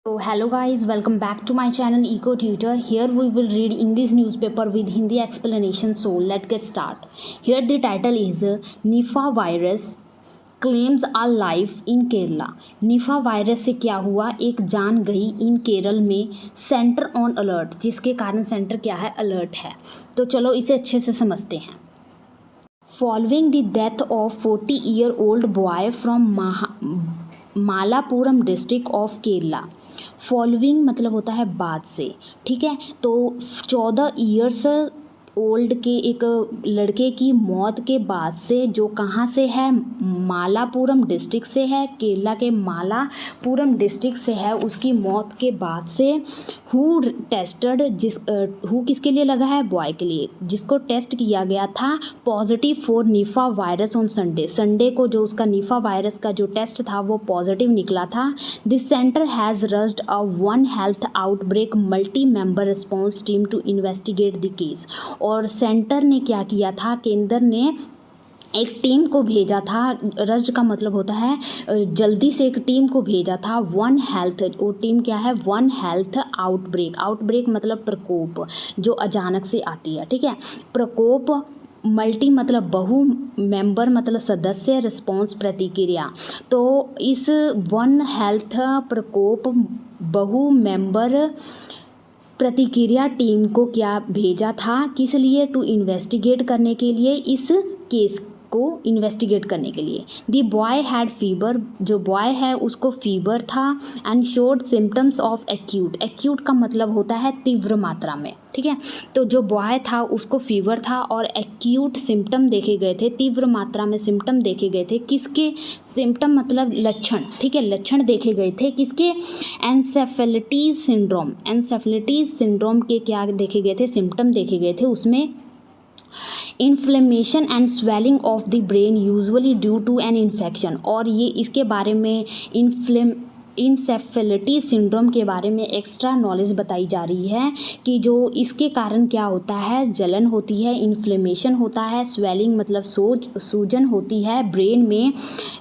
So hello guys, welcome back to my channel Eco Tutor. Here we will read English newspaper with Hindi explanation. So let's get start. Here the title is Nipah virus claims a life in Kerala. निफा virus से क्या हुआ, एक जान गई इन केरल में, centre on alert, जिसके कारण सेंटर क्या है, अलर्ट है। तो चलो इसे अच्छे से समझते हैं। Following the death of 40-year-old boy from Malappuram district of Kerala. Following मतलब होता है बाद से, ठीक है। तो 14 ईयर्स ओल्ड के एक लड़के की मौत के बाद से, जो कहाँ से है, मालापुरम डिस्ट्रिक्ट से है, केरला के मालापुरम डिस्ट्रिक्ट से है। उसकी मौत के बाद से हु टेस्टेड, हु किसके लिए लगा है, बॉय के लिए, जिसको टेस्ट किया गया था positive for Nipah virus on Sunday को जो उसका निफा वायरस का जो टेस्ट था वो पॉजिटिव निकला था। This centre has rushed a one health outbreak multi member response team to investigate the case. और सेंटर ने क्या किया था, केंद्र ने एक टीम को भेजा था। रज्ड का मतलब होता है जल्दी से एक टीम को भेजा था। वन हेल्थ, वो टीम क्या है, वन हेल्थ आउटब्रेक मतलब प्रकोप जो अचानक से आती है, ठीक है। प्रकोप, मल्टी मतलब बहु, मेंबर मतलब सदस्य, रिस्पॉन्स प्रतिक्रिया। तो इस वन हेल्थ प्रकोप बहु मेंबर प्रतिक्रिया टीम को क्या भेजा था, किस लिए, टू इन्वेस्टिगेट करने के लिए, इस केस को इन्वेस्टिगेट करने के लिए। दी बॉय हैड फीवर, जो बॉय है उसको फीवर था, and showed symptoms of acute का मतलब होता है तीव्र मात्रा में, ठीक है। तो जो बॉय था उसको फीवर था और एक्यूट सिम्टम देखे गए थे, तीव्र मात्रा में सिम्टम देखे गए थे। किसके सिम्टम मतलब लक्षण, ठीक है, लक्षण देखे गए थे किसके, एनसेफेलिटीज सिंड्रोम के क्या देखे गए थे, सिम्टम देखे गए थे। उसमें inflammation and swelling of the brain usually due to an infection, और ये इसके बारे में इंसेफेलिटीज सिंड्रोम के बारे में एक्स्ट्रा नॉलेज बताई जा रही है कि जो इसके कारण क्या होता है, जलन होती है, इन्फ्लेमेशन होता है, स्वेलिंग मतलब सूजन होती है ब्रेन में,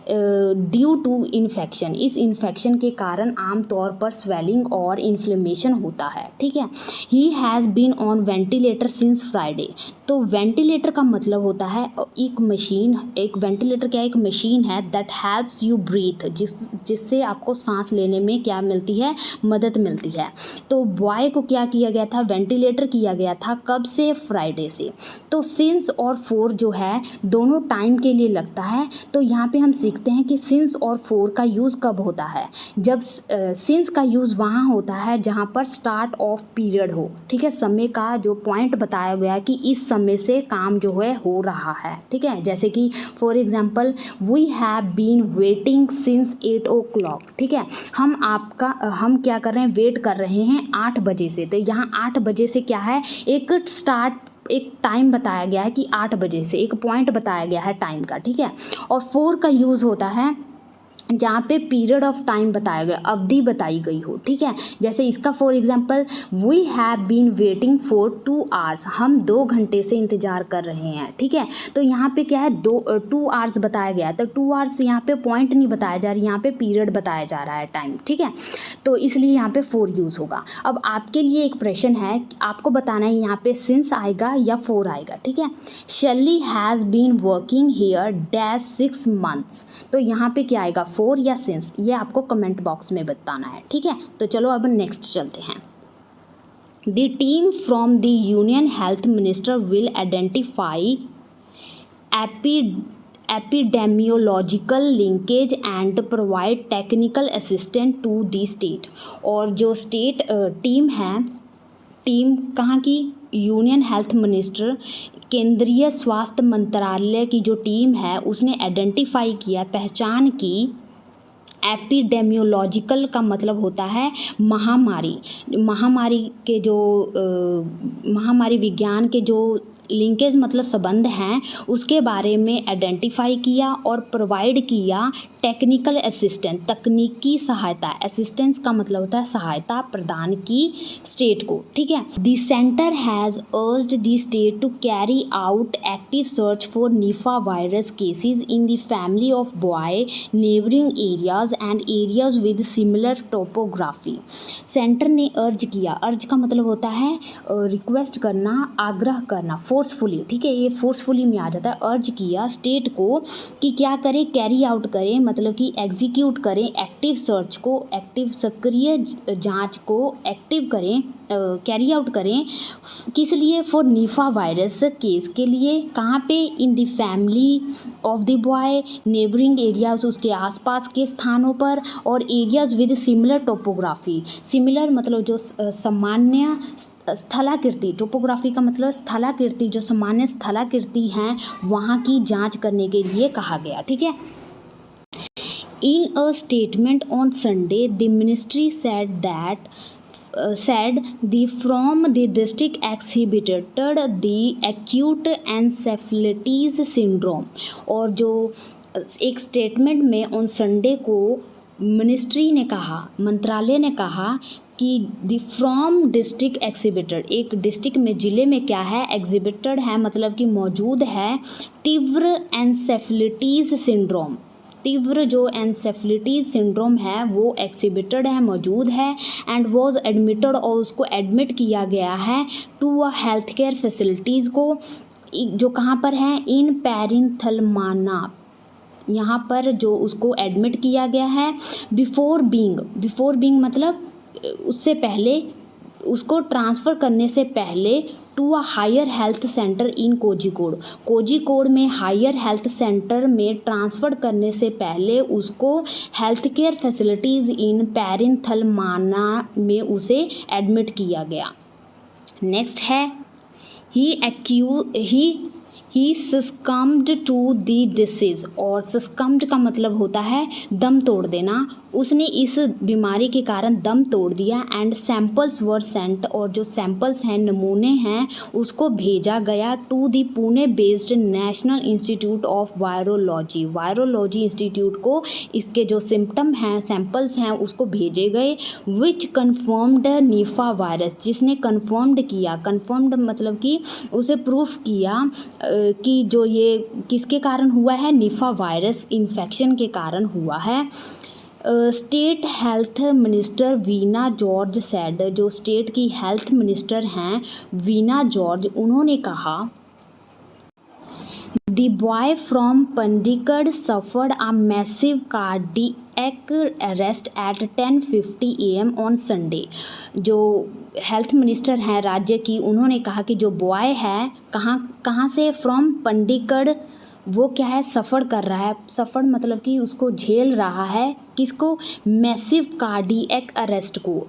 ड्यू टू इन्फेक्शन, इस इन्फेक्शन के कारण आमतौर पर स्वेलिंग और इन्फ्लेमेशन होता है, ठीक है। He has been on ventilator since Friday. तो वेंटिलेटर का मतलब होता है एक मशीन, एक वेंटिलेटर क्या, एक मशीन है दैट हेल्प्स यू ब्रीथ, जिससे आपको सांस लेने में क्या मिलती है, मदद मिलती है। तो बॉय को क्या किया गया था, वेंटिलेटर किया गया था, कब से, फ्राइडे से। तो सिंस और फोर जो है दोनों टाइम के लिए लगता है। तो यहाँ पे हम सीखते हैं कि सिंस और फोर का यूज़ कब होता है, जब सिंस का यूज़ वहाँ होता है जहाँ पर स्टार्ट ऑफ पीरियड हो, ठीक है, समय का जो पॉइंट बताया गया कि इस समय से काम जो है हो रहा है, ठीक है। जैसे कि for example we have been waiting since 8 o'clock, ठीक है। हम क्या कर रहे हैं, वेट कर रहे हैं 8 बजे से। तो यहाँ 8 बजे से क्या है, एक टाइम बताया गया है कि 8 बजे से, एक पॉइंट बताया गया है टाइम का, ठीक है। और 4 का यूज़ होता है जहाँ पे पीरियड ऑफ टाइम बताया गया, अवधि बताई गई हो, ठीक है। जैसे इसका for example we have been waiting for 2 hours, हम 2 घंटे से इंतज़ार कर रहे हैं, ठीक है। तो यहाँ पे क्या है, 2 hours बताया गया है। तो 2 hours यहाँ पे पॉइंट नहीं बताया जा रहा, यहाँ पे पीरियड बताया जा रहा है, टाइम, ठीक है। तो इसलिए यहाँ पे 4 यूज़ होगा। अब आपके लिए एक प्रश्न है, आपको बताना है यहाँ पे सिंस आएगा या 4 आएगा, ठीक है। Shelly has been working here dash 6 months, तो यहाँ पे क्या आएगा, 4 या सिंस, ये आपको कमेंट बॉक्स में बताना है, ठीक है। तो चलो अब नेक्स्ट चलते हैं। The team from the union health minister will identify epidemiological linkage and provide technical assistant to the state. और जो स्टेट टीम है, टीम कहाँ की, यूनियन हेल्थ मिनिस्टर, केंद्रीय स्वास्थ्य मंत्रालय की जो टीम है उसने आइडेंटिफाई किया, पहचान की, एपिडेमियोलॉजिकल का मतलब होता है महामारी के जो महामारी विज्ञान के जो लिंकेज मतलब संबंध हैं उसके बारे में आइडेंटिफाई किया और प्रोवाइड किया टेक्निकल असिस्टेंस, तकनीकी सहायता। असिस्टेंस का मतलब होता है सहायता प्रदान की स्टेट को, ठीक है। The centre has urged the state to carry out active search for Nipah virus cases in the family of boy neighbouring areas and areas with similar topography. Centre ने अर्ज किया, अर्ज का मतलब होता है रिक्वेस्ट करना, आग्रह करना, फोर्सफुली, ठीक है, ये फोर्सफुली में आ जाता है। अर्ज किया स्टेट को कि क्या करें, कैरी आउट करें मतलब कि एग्जीक्यूट करें एक्टिव सर्च को, एक्टिव सक्रिय जांच को एक्टिव करें, कैरी आउट करें। किस लिए? फॉर निफा वायरस केस के लिए। कहाँ पे? इन the family of the boy neighbouring areas, उसके आसपास के स्थानों पर, और areas with similar topography. Similar मतलब जो सामान्य स्थलाकृति, टोपोग्राफी का मतलब स्थलाकृति, जो सामान्य स्थलाकृति हैं वहाँ की जांच करने के लिए कहा गया, ठीक है। In a statement on Sunday, the ministry said from the district exhibited the acute encephalitis syndrome। और जो एक स्टेटमेंट में ऑन संडे को मिनिस्ट्री ने कहा, मंत्रालय ने कहा कि द फ्रॉम डिस्ट्रिक्ट एक्सिबिटेड, एक डिस्ट्रिक्ट में, ज़िले में क्या है, एग्जिबिटेड है मतलब कि मौजूद है, तीव्र एनसेफलिटीज़ सिंड्रोम। तीव्र जो एनसेफलिटीज सिंड्रोम है वो एक्सिबिटेड है, मौजूद है, एंड वॉज एडमिटेड, और उसको एडमिट किया गया है to a health care facilities को, जो कहाँ पर है, इन पेरिंथलमाना, यहाँ पर जो उसको एडमिट किया गया है। बिफोर बीइंग मतलब उससे पहले, उसको ट्रांसफ़र करने से पहले, to a higher health centre in Kozhikode में हायर हेल्थ सेंटर में ट्रांसफ़र करने से पहले उसको health care facilities in Perinthalmanna में उसे एडमिट किया गया। नेक्स्ट है ही सस्कम्ड टू दी डिसीज़, और सस्कम्ड का मतलब होता है दम तोड़ देना। उसने इस बीमारी के कारण दम तोड़ दिया। एंड सैंपल्स वर सेंट, और जो सैंपल्स हैं, नमूने हैं, उसको भेजा गया to the Pune based national institute of virology institute को। इसके जो सिम्टम हैं, सैंपल्स हैं, उसको भेजे गए। विच कन्फर्म्ड निफा वायरस, जिसने कन्फर्म्ड किया, कन्फर्म्ड मतलब कि उसे प्रूफ किया कि जो ये किसके कारण हुआ है, निफा वायरस इन्फेक्शन के कारण हुआ है। State health minister Veena George said, जो स्टेट की हेल्थ मिनिस्टर हैं वीना जॉर्ज, उन्होंने कहा the boy from Pandikkad suffered a massive cardiac arrest at 10:50 AM on Sunday. जो हेल्थ मिनिस्टर हैं राज्य की, उन्होंने कहा कि जो बॉय है कहाँ से, फ्रॉम पंडीगढ़, वो क्या है, सफ़र कर रहा है। सफ़र मतलब कि उसको झेल रहा है, किसको, मैसिव कार्डियक अरेस्ट को,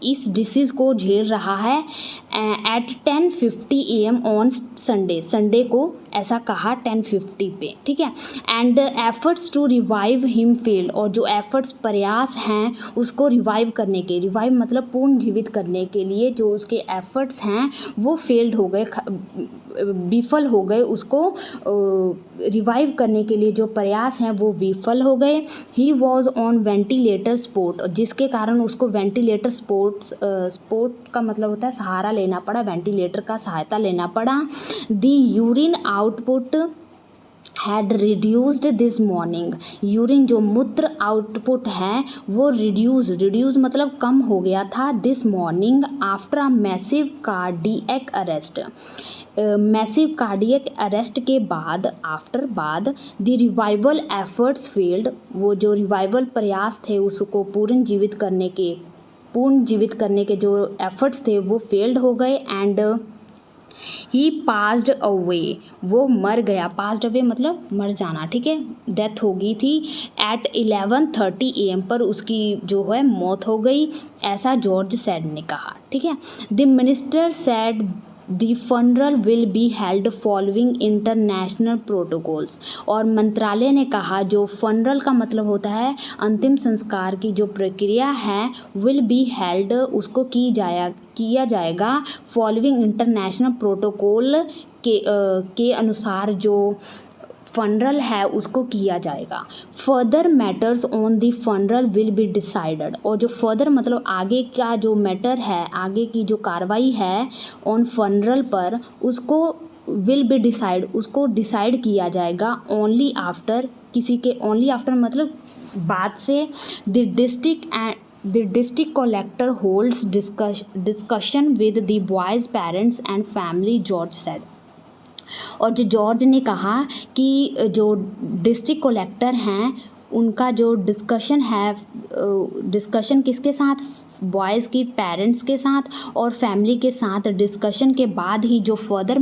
इस डिसीज़ को झेल रहा है। एट 10:50 AM ऑन संडे को ऐसा कहा 10:50 पे, ठीक है। And efforts to revive him failed, और जो एफर्ट्स, प्रयास हैं उसको रिवाइव करने के, रिवाइव मतलब पुनर्जीवित करने के लिए जो उसके एफर्ट्स हैं वो फेल्ड हो गए, विफल हो गए। उसको रिवाइव करने के लिए जो प्रयास हैं वो विफल हो गए। He was on ventilator support, जिसके कारण उसको वेंटिलेटर सपोर्ट का मतलब होता है सहारा लेना पड़ा, वेंटिलेटर का सहायता लेना पड़ा। The urine output had reduced this morning, urine जो मूत्र आउटपुट है वो रिड्यूस मतलब कम हो गया था, this morning after a massive cardiac arrest. Massive cardiac arrest के बाद, बाद द रिवाइवल एफर्ट्स फेल्ड, वो जो रिवाइवल प्रयास थे उसको पुनर्जीवित करने के जो एफर्ट्स थे वो फेल्ड हो गए। एंड ही पास्ड अवे, वो मर गया, पास्ड अवे मतलब मर जाना, ठीक है, डेथ हो गई थी। एट 11:30 AM पर उसकी जो है मौत हो गई, ऐसा जॉर्ज सेड ने कहा, ठीक है। The minister said the funeral will be held following international protocols. और मंत्रालय ने कहा जो फनरल का मतलब होता है अंतिम संस्कार की जो प्रक्रिया है, विल बी हेल्ड उसको किया जाएगा फॉलोइंग इंटरनेशनल प्रोटोकॉल के अनुसार जो फनरल है उसको किया जाएगा। Further matters on the funeral will be decided. और जो फर्दर मतलब आगे का जो मैटर है, आगे की जो कार्रवाई है ऑन फनरल पर, उसको विल बी डिसाइड उसको डिसाइड किया जाएगा ओनली आफ्टर, किसी के ओनली आफ्टर मतलब बाद से, the district collector holds discussion with the boys parents and family, George said. और जो जॉर्ज ने कहा कि जो डिस्ट्रिक्ट कलेक्टर हैं उनका जो डिस्कशन है, डिस्कशन किसके साथ, बॉयज़ की पेरेंट्स के साथ और फैमिली के साथ डिस्कशन के बाद ही जो further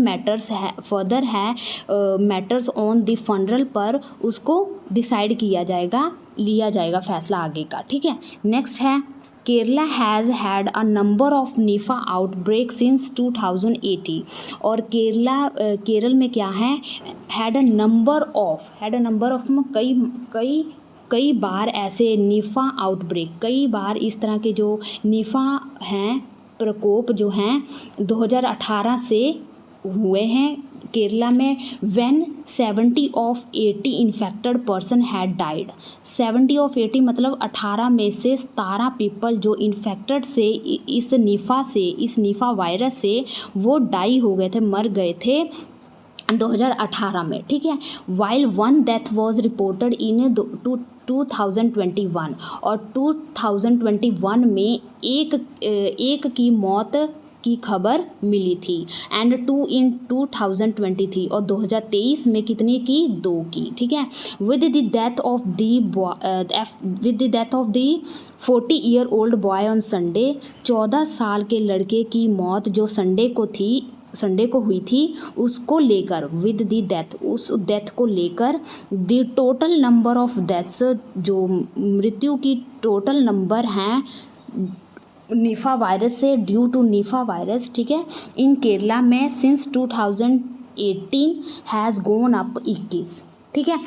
matters on the funeral पर उसको डिसाइड किया जाएगा, लिया जाएगा फैसला आगे का। ठीक है, नेक्स्ट है Kerala has had a number of निफा आउटब्रेक सिंस 2018। और केरल में क्या है, हैड अ नंबर ऑफ में कई बार ऐसे निफा आउटब्रेक, कई बार इस तरह के जो निफा हैं प्रकोप जो हैं 2018 से हुए हैं केरला में। When 70 of 80 infected person had died. 70 of 80 मतलब 18 में से 17 पीपल जो इन्फेक्टेड से इस निफा वायरस से वो डाई हो गए थे, मर गए थे 2018 में। ठीक है, while one death was reported in 2021। और 2021 में एक की मौत की खबर मिली थी, एंड 2 in 2023। और 2023 में कितने की, 2 की। ठीक है, with the death of the 40-year-old boy on Sunday. 14 साल के लड़के की मौत जो संडे को हुई थी उसको लेकर, विद द डेथ उस डेथ को लेकर, the total number of deaths जो मृत्यु की टोटल नंबर हैं निफा वायरस से, ड्यू टू निफा वायरस। ठीक है, इन केरला में सिंस 2018 हैज़ गोन अप 21। ठीक है,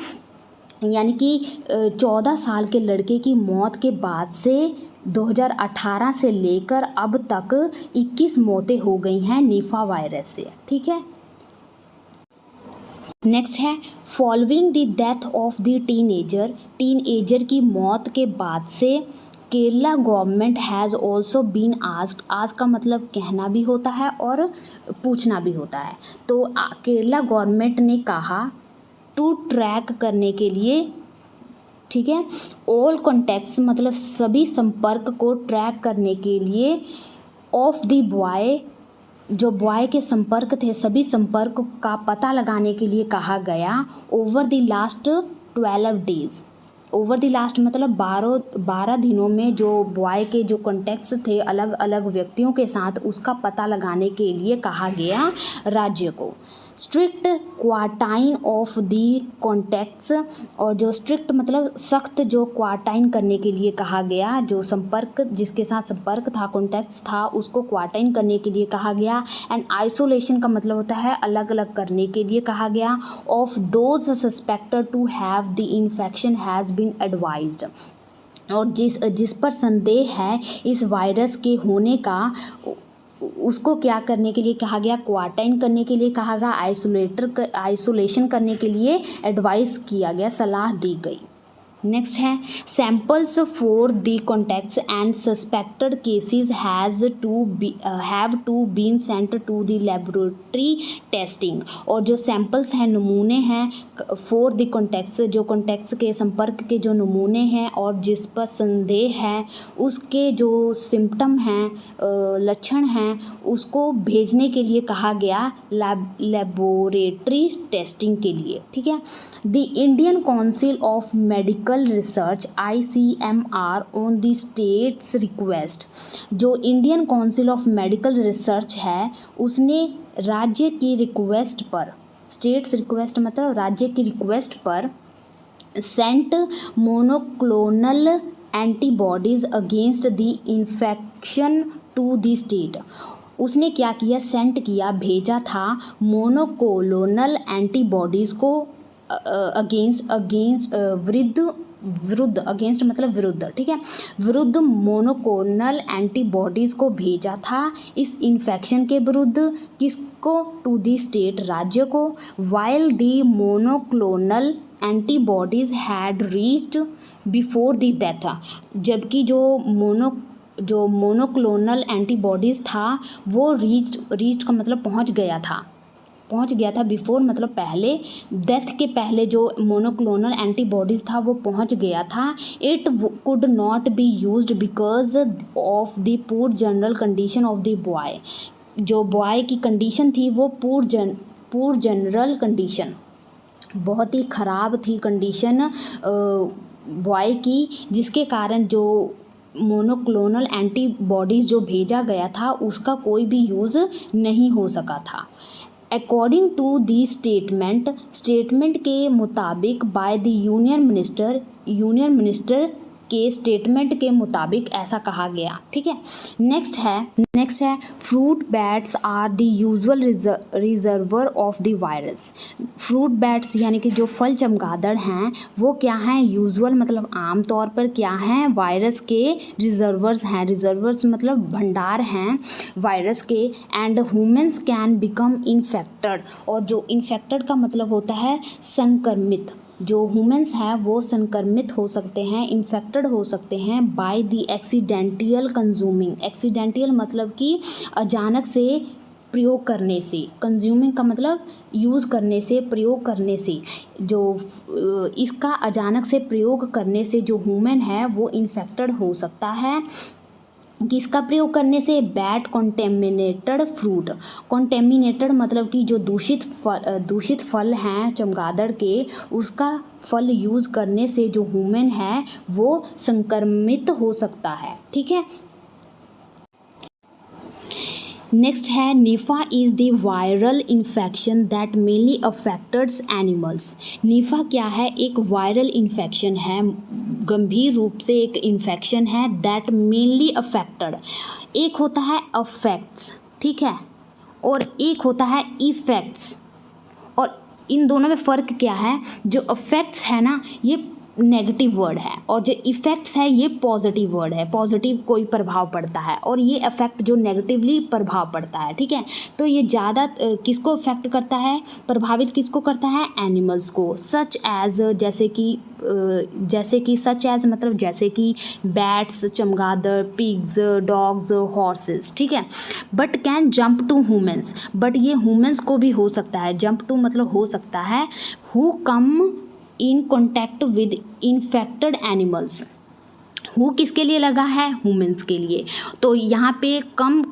यानी कि 14 साल के लड़के की मौत के बाद से 2018 से लेकर अब तक 21 मौतें हो गई हैं निफा वायरस से। ठीक है, नेक्स्ट है following the death of the teenager की मौत के बाद से Kerala government has also been asked. Ask का मतलब कहना भी होता है और पूछना भी होता है। तो केरला गवर्नमेंट ने कहा टू ट्रैक करने के लिए, ठीक है, ऑल कॉन्टैक्ट्स मतलब सभी संपर्क को ट्रैक करने के लिए, ऑफ द बॉय जो बॉय के संपर्क थे सभी संपर्क का पता लगाने के लिए कहा गया। Over the last 12 days, over the last मतलब 12 दिनों में जो बॉय के जो कॉन्टैक्ट्स थे अलग अलग व्यक्तियों के साथ उसका पता लगाने के लिए कहा गया राज्य को। Strict quarantine of the contacts, और जो स्ट्रिक्ट मतलब सख्त जो क्वारंटाइन करने के लिए कहा गया, जो संपर्क जिसके साथ संपर्क था कॉन्टैक्ट्स था उसको क्वारंटाइन करने के लिए कहा गया। एंड आइसोलेशन का मतलब होता है अलग अलग करने के लिए कहा गया। Of those suspected to have the infection has been advised, और जिस पर संदेह है इस वायरस के होने का उसको क्या करने के लिए कहा गया, क्वारंटाइन करने के लिए कहा गया, आइसोलेशन करने के लिए एडवाइस किया गया, सलाह दी गई। नेक्स्ट है samples for the contacts and suspected cases have to been sent to the laboratory testing, और जो सैम्पल्स हैं नमूने हैं फॉर द कॉन्टैक्ट्स जो कॉन्टैक्ट्स के संपर्क के जो नमूने हैं और जिस पर संदेह है उसके जो सिम्टम हैं लक्षण हैं उसको भेजने के लिए कहा गया लेबोरेटरी टेस्टिंग के लिए। ठीक है, the Indian council of medical research ICMR on the state's request, जो Indian council of medical research है उसने राज्य की रिक्वेस्ट पर, स्टेट्स रिक्वेस्ट मतलब राज्य की रिक्वेस्ट पर, sent monoclonal antibodies against the infection to the state, उसने क्या किया, सेंट किया, भेजा था मोनोक्लोनल एंटीबॉडीज़ को अगेंस्ट विरुद्ध अगेंस्ट मतलब विरुद्ध, ठीक है, विरुद्ध मोनोक्लोनल एंटीबॉडीज़ को भेजा था इस इन्फेक्शन के विरुद्ध। किसको? टू दी स्टेट, राज्य को। While the monoclonal antibodies had reached before the death, जबकि जो मोनोक्लोनल एंटीबॉडीज़ था वो रीच्ड का मतलब पहुंच गया था बिफोर मतलब पहले, डेथ के पहले जो मोनोक्लोनल एंटीबॉडीज़ था वो पहुंच गया था। It could not be used because of the poor general condition of the boy, जो बॉय की कंडीशन थी वो पुअर जनरल कंडीशन, बहुत ही ख़राब थी कंडीशन बॉय की, जिसके कारण जो मोनोक्लोनल एंटीबॉडीज़ जो भेजा गया था उसका कोई भी यूज़ नहीं हो सका था। अकॉर्डिंग टू दी स्टेटमेंट के मुताबिक बाय द यूनियन मिनिस्टर के स्टेटमेंट के मुताबिक ऐसा कहा गया, ठीक है। नेक्स्ट है fruit bats are the usual reservoir of the virus. Fruit bats यानी कि जो फल चमगादड़ हैं वो क्या हैं, यूजुअल मतलब आम तौर पर क्या हैं, वायरस के रिजर्वर्स हैं। रिजर्वर्स मतलब भंडार हैं वायरस के। And humans can become infected, और जो इन्फेक्टेड का मतलब होता है संक्रमित, जो ह्यूमन्स हैं वो संक्रमित हो सकते हैं, इन्फेक्टेड हो सकते हैं by the accidental consuming. Accidental मतलब कि अचानक से प्रयोग करने से, कंज्यूमिंग का मतलब यूज़ करने से, प्रयोग करने से, जो इसका अचानक से प्रयोग करने से जो ह्यूमन है वो इन्फेक्टेड हो सकता है। किसका प्रयोग करने से? Bad contaminated fruit. कॉन्टेमिनेटेड मतलब कि जो दूषित फल हैं चमगादड़ के, उसका फल यूज़ करने से जो ह्यूमन है वो संक्रमित हो सकता है, ठीक है। नेक्स्ट है निफा is the viral infection that mainly affects animals. निफा क्या है? एक वायरल इन्फेक्शन है, गंभीर रूप से एक इन्फेक्शन है, दैट मेनली अफेक्टेड। एक होता है अफेक्ट्स, ठीक है, और एक होता है इफेक्ट्स, और इन दोनों में फ़र्क क्या है? जो अफेक्ट्स है ना ये नेगेटिव वर्ड है, और जो इफ़ेक्ट्स है ये पॉजिटिव वर्ड है, पॉजिटिव कोई प्रभाव पड़ता है, और ये अफेक्ट जो नेगेटिवली प्रभाव पड़ता है, ठीक है। तो ये ज़्यादा किसको अफेक्ट करता है, प्रभावित किसको करता है? एनिमल्स को। सच एज सच एज मतलब जैसे कि बैट्स, चमगादड़, पिग्स, डॉग्स, हॉर्सेस, ठीक है। But can jump to humans, but ये ह्यूमन्स को भी हो सकता है, जंप टू मतलब हो सकता है, who come in contact with infected animals. Who किसके लिए लगा है? ह्यूमन्स के लिए। तो यहाँ पे कम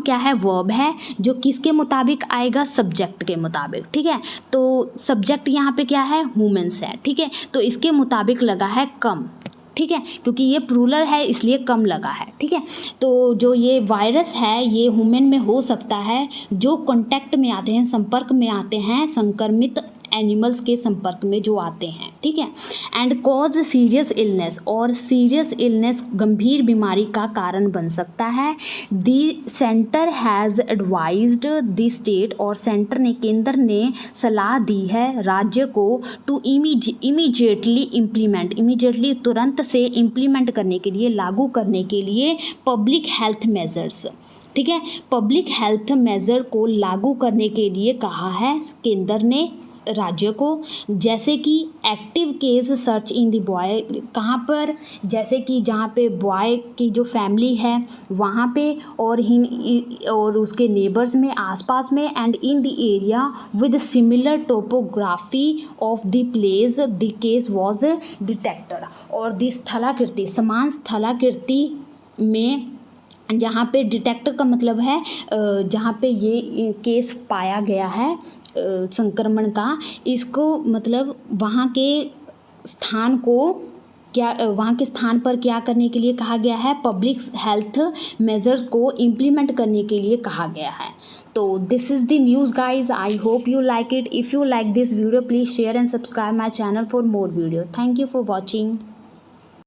क्या है? वर्ब है, जो किसके मुताबिक आएगा? सब्जेक्ट के मुताबिक, ठीक है। तो सब्जेक्ट यहाँ पे क्या है? ह्यूमन्स है, ठीक है। तो इसके मुताबिक लगा है कम, ठीक है, क्योंकि ये प्लूरल है इसलिए कम लगा है, ठीक है। तो जो ये वायरस है ये ह्यूमन में हो सकता है जो कांटेक्ट में आते हैं, संपर्क में आते हैं, संक्रमित एनिमल्स के संपर्क में जो आते हैं, ठीक है। एंड कॉज सीरियस इलनेस, और सीरियस इलनेस गंभीर बीमारी का कारण बन सकता है। The centre has advised the state, और सेंटर ने, केंद्र ने सलाह दी है राज्य को टू इमीडिएटली इम्प्लीमेंट, इमीडिएटली तुरंत से इम्प्लीमेंट करने के लिए, लागू करने के लिए पब्लिक हेल्थ मेजर्स, ठीक है। पब्लिक हेल्थ मेजर को लागू करने के लिए कहा है केंद्र ने राज्य को। जैसे कि active case search in the boy, कहाँ पर? जैसे कि जहाँ पे बॉय की जो फैमिली है वहाँ पे, और उसके नेबर्स में, आसपास में, and in the area with similar topography of the place the case was detected. और द स्थलाकृति, समान स्थलाकृति में जहाँ पे डिटेक्टर का मतलब है जहाँ पे ये केस पाया गया है संक्रमण का, इसको मतलब वहाँ के स्थान पर क्या करने के लिए कहा गया है? पब्लिक हेल्थ मेजर्स को इम्प्लीमेंट करने के लिए कहा गया है। तो this is the news guys, I hope you like it. If you like this video please share and subscribe my channel for more video. Thank you for watching.